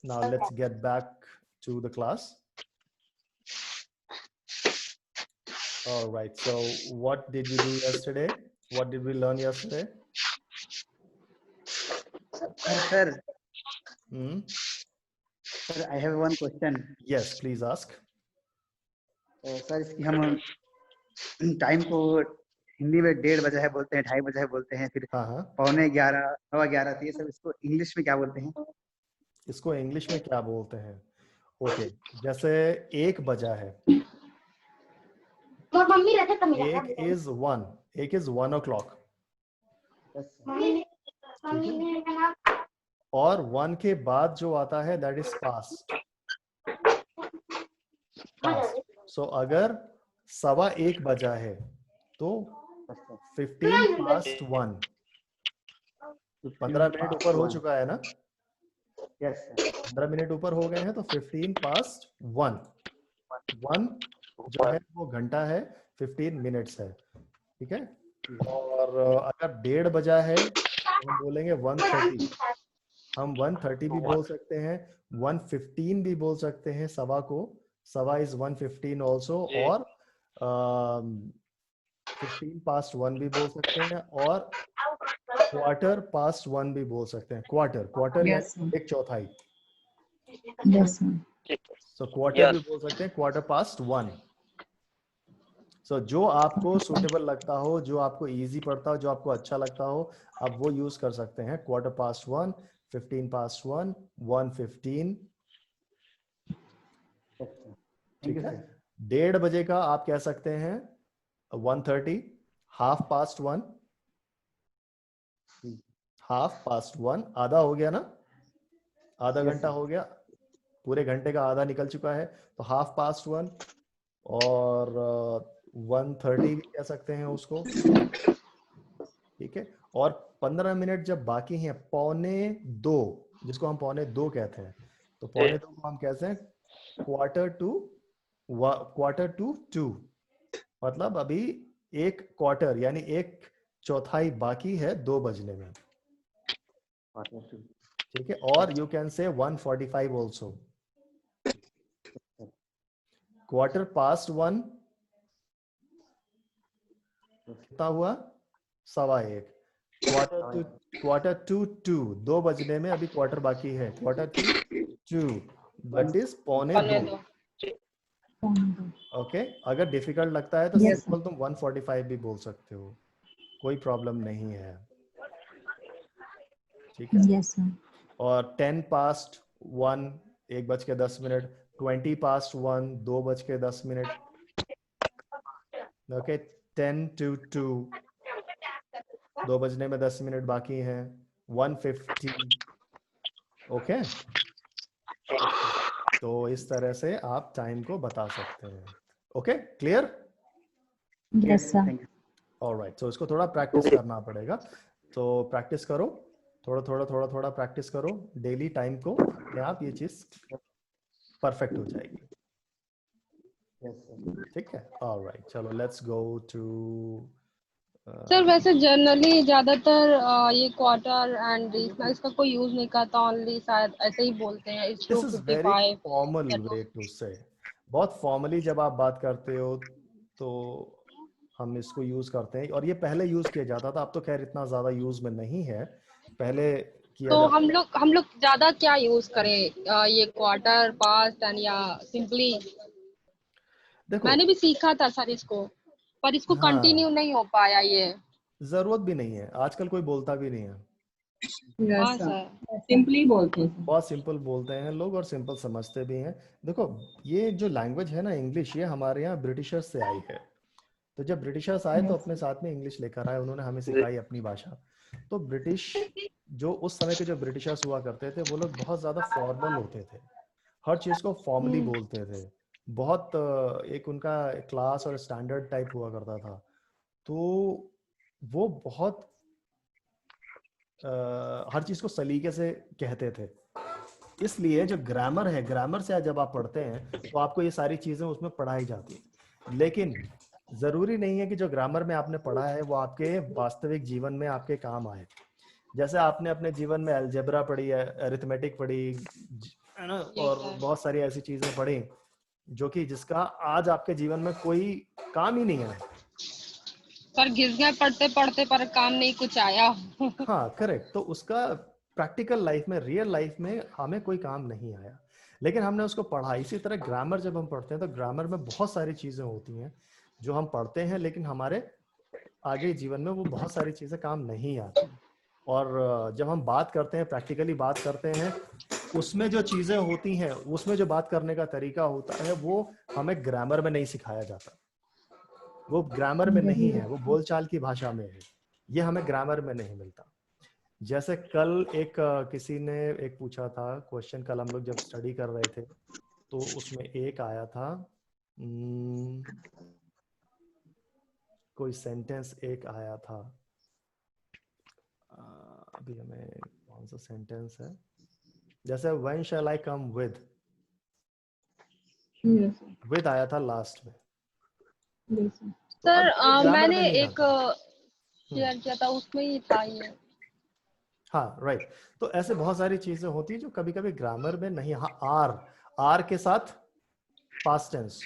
Now let's get back to the class. All right. So what did we do yesterday? What did we learn yesterday? Sir, Hmm? sir, I have one question. Yes, please ask. Sir इसकी हम time को हिंदी में 1:30 बजा है बोलते हैं, 2:30 बजा है बोलते हैं, फिर हाँ हाँ, 11:15, 11:15, तो ये सब इसको इंग्लिश में क्या बोलते हैं? इसको इंग्लिश में क्या बोलते हैं? ओके, जैसे 1 बजा है, एक इज 1, एक इज 1 o'clock, ठीक है? और 1 के बाद जो आता है दैट इज पास्ट। सो अगर 1:15 बजा है तो 15 past 1, 15 मिनट ऊपर हो चुका है ना? Yes sir. 15 मिनट ऊपर हो गए हैं तो 15 past 1, 1 जो है वो घंटा है, 15 मिनट्स है, ठीक है? और अगर 1:30 बजा है तो हम बोलेंगे 1:30। हम 1:30 भी बोल सकते हैं, 1:15 भी बोल सकते हैं, सवा को, सवा इज 1:15 ऑल्सो, और 15 past 1 भी बोल सकते हैं, और क्वार्टर पास्ट 1 भी बोल सकते हैं। क्वार्टर Yes, यानी एक चौथाई, yes, sir. सो क्वार्टर भी बोल सकते हैं, क्वार्टर पास्ट 1। सो जो आपको सुटेबल लगता हो, जो आपको इजी पड़ता हो, जो आपको अच्छा लगता हो, आप वो यूज कर सकते हैं। क्वार्टर पास्ट 1, 15 past 1, 1:15, ठीक है? 1:30 बजे का आप कह सकते हैं 1:30, हाफ पास्ट 1, हाफ पास्ट 1, आधा हो गया ना? आधा घंटा हो गया, पूरे घंटे का आधा निकल चुका है, तो हाफ पास्ट 1, और 1:30 भी कह सकते हैं उसको, ठीक है? और 15 मिनट जब बाकी हैं, 1:45, जिसको हम 1:45 कहते हैं, तो 1:45 को हम कहते हैं क्वार्टर टू 2, मतलब अभी एक क्वार्टर यानी एक चौथाई बाकी है 2 बजने में, ठीक है? और you can say 1:45 also. Quarter past 1 कितना हुआ? 1:15। क्वार्टर टू 2, 2 बजने में अभी क्वार्टर बाकी है, quarter to 2, that is 1:45। Okay, अगर डिफिकल्ट लगता है तो Yes, सिंपल तुम 1:45 भी बोल सकते हो, कोई प्रॉब्लम नहीं है, ठीक है? yes, sir. और 10 past 1, 1:10, 20 past 1, 2:10, ओके? 10 to 2, 2 बजने में 10 मिनट बाकी हैं, 1:50, ओके? तो इस तरह से आप टाइम को बता सकते हैं। Okay, clear? Yes, sir. Alright, तो इसको थोड़ा प्रैक्टिस करना पड़ेगा, तो प्रैक्टिस करो, थोड़ा प्रैक्टिस करो डेली टाइम को, अपने आप ये चीज परफेक्ट हो जाएगी, ठीक है? ऑलराइट, चलो लेट्स गो टू सर वैसे जनरली ज्यादातर ये क्वार्टर एंड डेसिमल इसका कोई यूज नहीं करता, ओनली शायद ऐसे ही बोलते हैं it's this is very 255 formal way to say, बहुत फॉर्मली जब आप बात करते हो तो हम इसको यूज करते हैं, और ये पहले यूज किया जाता था, अब तो खैर इतना ज्यादा यूज में नहीं है, पहले किया तो जाता था। हम लोग ज्यादा क्या यूज करें, ये क्वार्टर पास्ट एंड या सिंपली? देखो, मैंने भी सीखा था सर इसको, पर इसको कंटिन्यू हाँ, नहीं हो पाया ये। जरूरत भी नहीं है, आजकल कोई बोलता भी नहीं है, हाँ Yes, sir. सर। Simply बोलते हैं. बहुत सिंपल बोलते हैं लोग और सिंपल समझते भी हैं। देखो, ये जो लैंग्वेज है ना इंग्लिश, ये हमारे यहाँ ब्रिटिशर्स से आई है, तो जब ब्रिटिशर्स आए तो अपने साथ में इंग्लिश लेकर आए, उन्होंने हमें सिखाई अपनी भाषा। तो ब्रिटिश, जो उस समय के जो ब्रिटिशर्स हुआ करते थे, वो लोग बहुत ज्यादा फॉर्मल होते थे, हर चीज को फॉर्मली बोलते थे, बहुत एक उनका क्लास और स्टैंडर्ड टाइप हुआ करता था, तो वो बहुत हर चीज को सलीके से कहते थे। इसलिए जो ग्रामर है, ग्रामर से जब आप पढ़ते हैं तो आपको ये सारी चीजें उसमें पढ़ाई जाती है, लेकिन जरूरी नहीं है कि जो ग्रामर में आपने पढ़ा है वो आपके वास्तविक जीवन में आपके काम आए। जैसे आपने अपने जीवन में अलजेब्रा पढ़ी है, अरिथमेटिक पढ़ी, है ना, Yes, और sir. बहुत सारी ऐसी चीजें पढ़ी जो कि जिसका आज आपके जीवन में कोई काम ही नहीं है। सर घिस गए पढ़ते पढ़ते पर काम नहीं कुछ आया। हाँ करेक्ट, तो उसका प्रैक्टिकल लाइफ में, रियल लाइफ में हमें कोई काम नहीं आया, लेकिन हमने उसको पढ़ा। इसी तरह ग्रामर जब हम पढ़ते हैं तो ग्रामर में बहुत सारी चीजें होती हैं जो हम पढ़ते हैं लेकिन हमारे आगे जीवन में वो बहुत सारी चीजें काम नहीं आती। और जब हम बात करते हैं, प्रैक्टिकली बात करते हैं, उसमें जो चीजें होती हैं, उसमें जो बात करने का तरीका होता है वो हमें ग्रामर में नहीं सिखाया जाता। वो ग्रामर में नहीं है, वो बोलचाल की भाषा में है, ये हमें ग्रामर में नहीं मिलता। जैसे कल किसी ने एक पूछा था क्वेश्चन, कल हम लोग जब स्टडी कर रहे थे तो उसमें एक आया था, कोई सेंटेंस एक आया था, अभी हमें कौन सा सेंटेंस है, जैसे when shall I come with, Yes, sir. with आया था लास्ट में। Yes, sir. तो सर अब ये ग्रामर मैंने में नहीं एक आता। शेयर किया था उसमें ही था ये। हाँ राइट, तो ऐसे बहुत सारी चीजें होती है जो कभी कभी ग्रामर में नहीं। हाँ, आर के साथ पास्ट टेंस,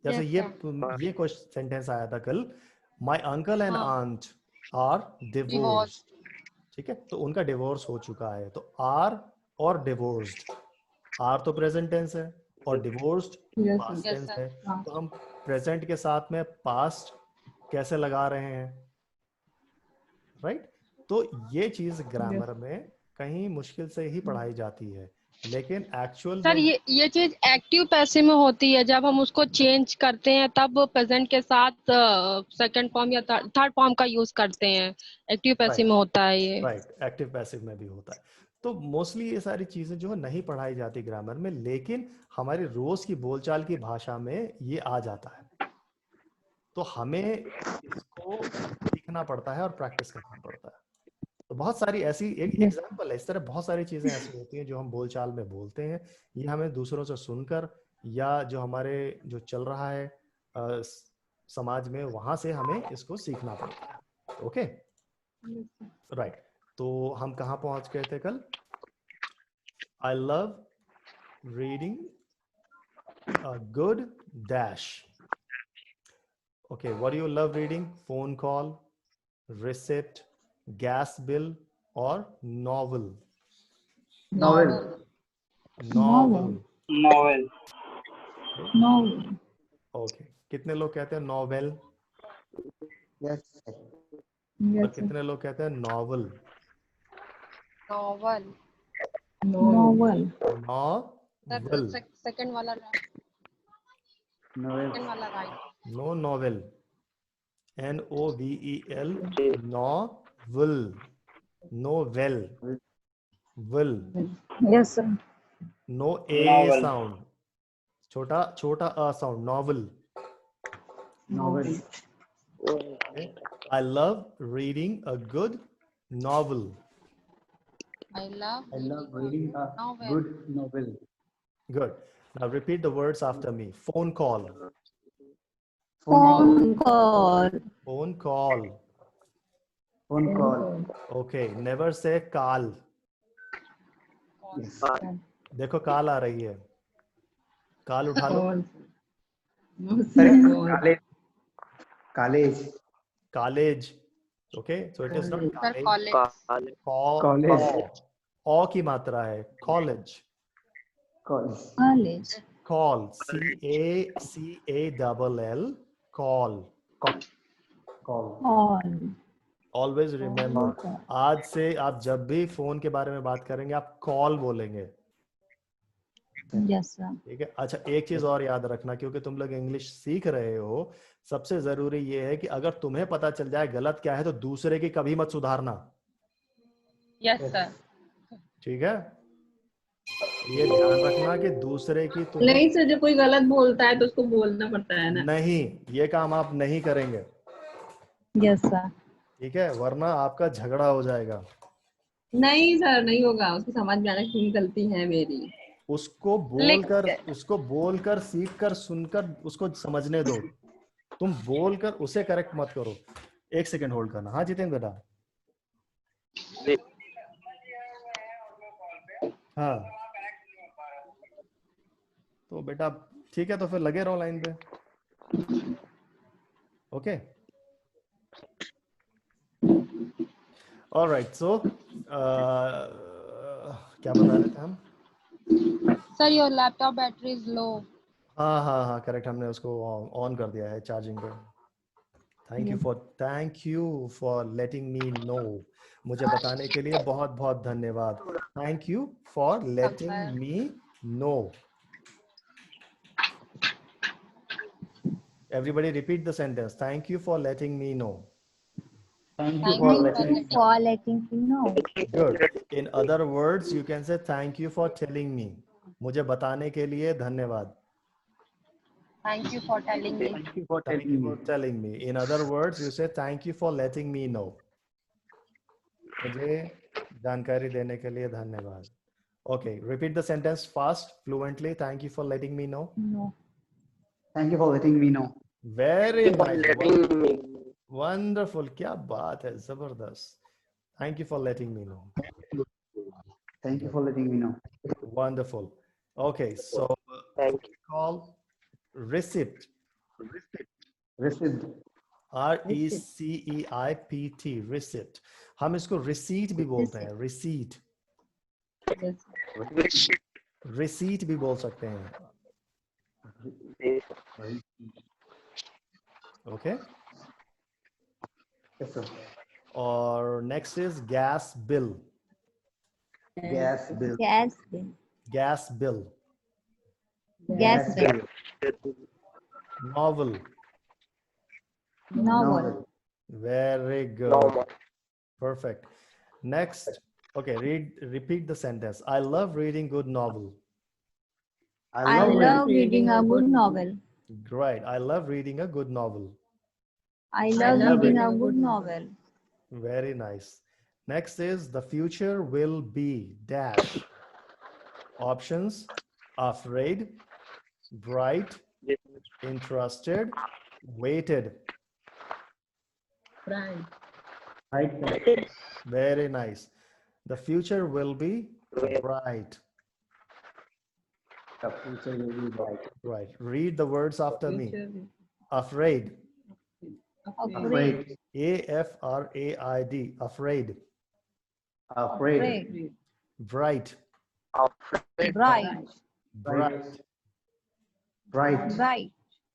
जैसे Yes, ये कुछ सेंटेंस आया था कल, माय अंकल एंड हाँ। Aunt are divorce, Divorced. ठीक है, तो उनका डिवोर्स हो चुका है। तो आर और डिवोर्स्ड, आर तो प्रेजेंट टेंस है और divorced Yes, past sir. Yes, tense sir. है। हाँ. तो हम प्रेजेंट के साथ में पास्ट कैसे लगा रहे हैं, राइट? तो ये चीज ग्रामर में कहीं मुश्किल से ही पढ़ाई जाती है, लेकिन एक्चुअल सर जो ये चीज एक्टिव पैसिव में होती है, जब हम उसको चेंज करते हैं तब प्रेजेंट के साथ सेकंड फॉर्म या थर्ड फॉर्म का यूज करते हैं। एक्टिव पैसिव में होता है ये। राइट, एक्टिव पैसिव में भी होता है। तो मोस्टली ये सारी चीजें जो है नहीं पढ़ाई जाती ग्रामर में, लेकिन हमारी रोज की बोलचाल की भाषा में ये आ जाता है। तो हमें इसको सीखना पड़ता है और प्रैक्टिस करना पड़ता है। तो बहुत सारी ऐसी एक एग्जांपल है, इस तरह बहुत सारी चीजें ऐसी होती हैं जो हम बोलचाल में बोलते हैं, ये हमें दूसरों से सुनकर या जो हमारे जो चल रहा है समाज में, वहां से हमें इसको सीखना पड़ता है। ओके राइट, तो हम कहाँ पहुंच गए थे कल? I love reading a good dash. Okay, what do you love reading? Phone call, receipt, gas bill और novel? Novel. Novel. Novel. Novel. Okay, कितने लोग कहते हैं नॉवेल यस और Yes, sir. कितने लोग कहते हैं novel? Novel. Novel. Novel, sir second वाला नॉवेल। सेकंड वाला राइट। नो नॉवेल, NOVEL, जी। Novel, novel, will, Yes, sir. No a novel. Sound, छोटा छोटा अ sound, novel. Novel. I love reading a good novel. I love I love reading a novel. Good novel. Good. Now repeat the words after me. Phone call. Phone call. Phone call. Phone call. Okay. Never say call. Yes. देखो call आ रही है, call उठा लो। College. College. College. Okay. So it is not sir college. College. College. O की मात्रा है, college. College. College. Call. CALL. Call. Call. Call. Always remember. Call. आज से आप जब भी फोन के बारे में बात करेंगे आप कॉल बोलेंगे, Yes, sir. ठीक है? अच्छा, एक चीज और याद रखना, क्योंकि तुम लोग इंग्लिश सीख रहे हो, सबसे जरूरी ये है कि अगर तुम्हें पता चल जाए गलत क्या है तो दूसरे की कभी मत सुधारना, यस सर। ठीक है? ये ध्यान रखना कि दूसरे की तुम्हें नहीं सर, जब कोई गलत बोलता है तो उसको बोलना पड़ता है ना। नहीं, ये काम आप नहीं करेंगे, Yes, sir. ठीक है? वरना आपका झगड़ा हो जाएगा। नहीं सर, नहीं होगा, उसको समझ में आना कि गलती है मेरी। उसको बोलकर सीखकर सुनकर उसको समझने दो, तुम बोलकर उसे करेक्ट मत करो। एक सेकंड होल्ड करना। हाँ जितेंद्र बेटा। हाँ, तो बेटा ठीक है, तो फिर लगे रहो लाइन पे। Okay, alright. सो क्या बता रहे थे हम? Sir, your laptop battery is low. हाँ हाँ हाँ, करेक्ट, हमने उसको ऑन कर दिया है चार्जिंग पे। Thank you for letting me know. मुझे बताने के लिए बहुत बहुत धन्यवाद। Thank you for letting me know. Everybody repeat the sentence. Thank you for letting me know. Thank you Thank for you letting Thank me you for letting me know. Good. In other words, you can say thank you for telling me. मुझे बताने के लिए धन्यवाद। Thank you for telling me. Thank you for Thank telling you me. for telling me. In other words, you say thank you for letting me know. मुझे जानकारी देने के लिए धन्यवाद। Okay, repeat the sentence fast, fluently. Thank you for letting me know. No. Thank you for letting me know. Very nice. Wonderful. क्या बात है, जबरदस्त। Thank you for letting me know. Thank you for letting me know. Wonderful. Okay, so call receipt. Receipt. RECEIPT, receipt. हम इसको receipt भी बोलते हैं, receipt. Yes. receipt भी बोल सकते हैं। Okay. Yes, sir. और next is gas bill. Gas bill. Gas bill. Gas bill. Gas bill. Novel. Novel. Very good. Perfect. Next. Okay, repeat the sentence. I love reading good novel. I love reading a good novel. Great. I love reading a good novel. I love reading a good novel. Very nice. Next is the future will be dash. Options: afraid, bright, interested, waited. Right. Right. Very nice. The future will be bright. The future will be bright. Right. Read the words after me. Future. Afraid. Afraid. AFRAID. Afraid. Afraid. Afraid. Bright. Bright. Bright. Bright. Bright.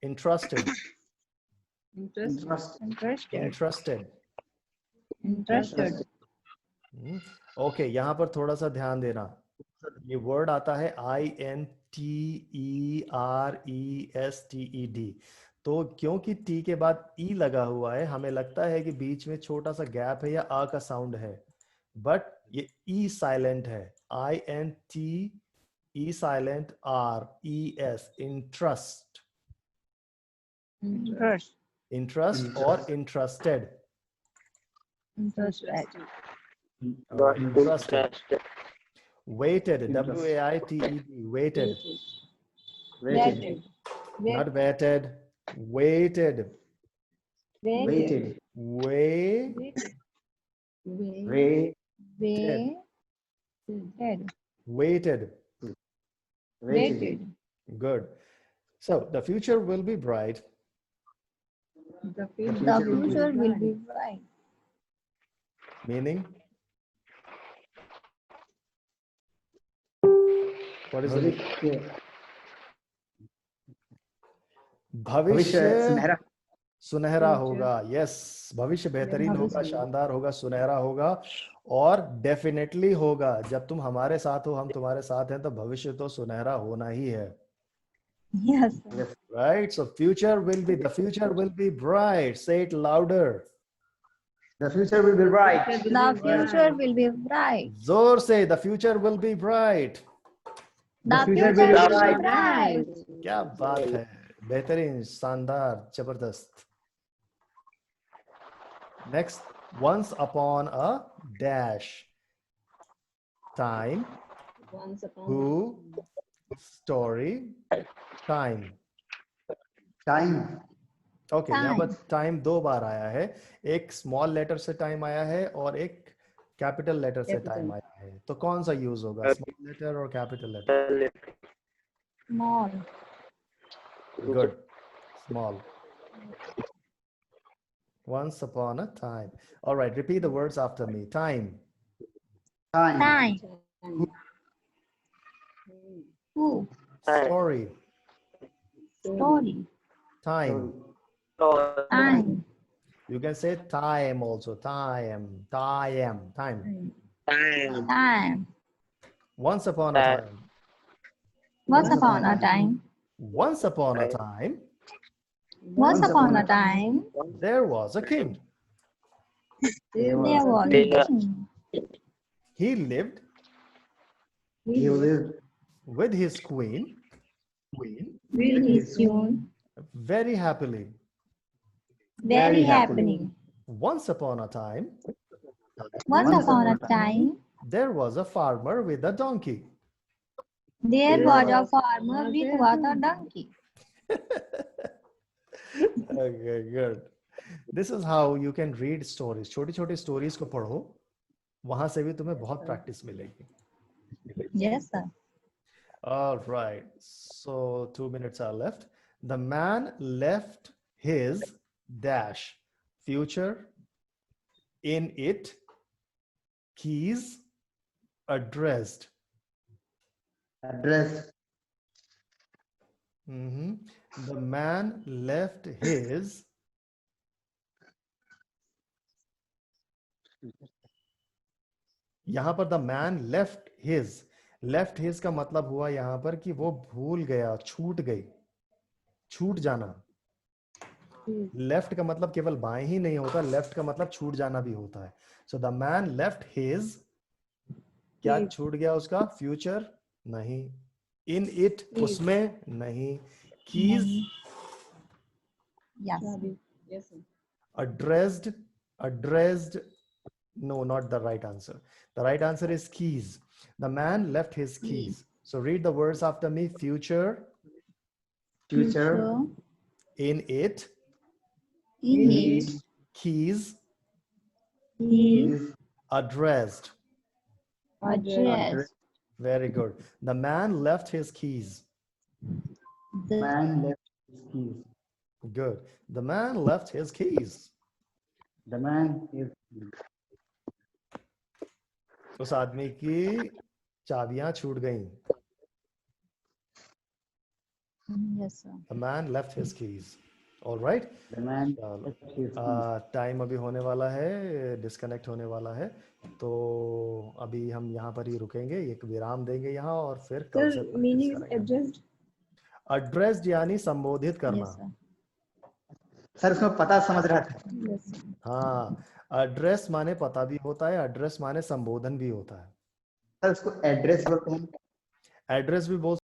Interested. Interest. Interested. Interested. Interested. Interested. Okay, यहाँ पर थोड़ा सा ध्यान देना। ये word आता है INTERESTED। तो क्योंकि टी के बाद ई लगा हुआ है, हमें लगता है कि बीच में छोटा सा गैप है या आ का साउंड है, बट ये ई साइलेंट है। INTE silent RES। Interest. Interest. Interest और interested. Interested. Interested. Waited. WAITED. Waited. Waited. Not waited. Waited. Waited. Waited. Wait. Waited. Waited. Waited. Good. So the future will be bright. The The future will be bright. Meaning? What is the meaning? भविष्य सुनहरा सुनहरा होगा। Yes, भविष्य बेहतरीन होगा, शानदार होगा, सुनहरा होगा और डेफिनेटली होगा। जब तुम हमारे साथ हो, हम तुम्हारे साथ हैं, तो भविष्य तो सुनहरा होना ही है। Yes. Right? So the future will be bright. Say it louder. The future will be bright. The future will be bright. जोर से, the future will be bright. The future will be bright. क्या बात है, बेहतरीन, शानदार, जबरदस्त। Next, once upon a dash. Time, Once upon who, story, time. Time. Okay, यहाँ पर टाइम दो बार आया है। एक स्मॉल लेटर से टाइम आया है और एक कैपिटल लेटर से Capital. टाइम आया है, तो कौन सा यूज होगा, स्मॉल लेटर और capital letter? Small. Good. Small. Once upon a time. All right, repeat the words after me. Time. Time. Time. Who? Story. Story. Time. Time. You can say time also. Time. Time. Time. Time. Once upon a time. Once upon a time. Once upon a time, Once upon a time. there was a king. There was a king. He lived He lived with his queen With his queen. very happily. Very happily. Once upon a time, Once upon a time. there was a farmer with a donkey. There was a farmer with a donkey. Okay, good. This is how you can read stories. छोटी छोटी stories को पढ़ो, वहां से भी तुम्हें बहुत practice मिलेगी. Yes, sir. All right, so 2 minutes are left. The man left his dash future in it, keys addressed. address. The man left his यहाँ पर the man left his का मतलब हुआ यहाँ पर कि वो भूल गया, छूट गई, छूट जाना. लेफ्ट का मतलब केवल बाएं ही नहीं होता, लेफ्ट का मतलब छूट जाना भी होता है. So the man left his, क्या छूट गया उसका? फ्यूचर नहीं, इन इट उसमें नहीं, keys Yes. Yes, sir. addressed, no, not the right answer. The right answer is keys. The man left his keys. So read the words after me. Future, Future. in it, In it. keys Is addressed. address. Very good. The man left his keys. The Man left his keys. Good. The man left his keys. The man is. उस आदमी की चाबियां छूट गईं. Yes, sir. The man left his keys. All right. The man चलो, left his keys. Time अभी होने वाला है, डिस्कनेक्ट होने वाला है, तो अभी हम यहाँ पर ही रुकेंगे, एक विराम देंगे यहाँ और फिर कल से Sir, meaning is addressed. Addressed यानी संबोधित करना. Yes, sir. सर उसमें पता समझ रहा था. Yes, sir. हाँ, एड्रेस माने पता भी होता है, एड्रेस माने संबोधन भी होता है. सर उसको एड्रेस बोलते हैं. एड्रेस भी बोल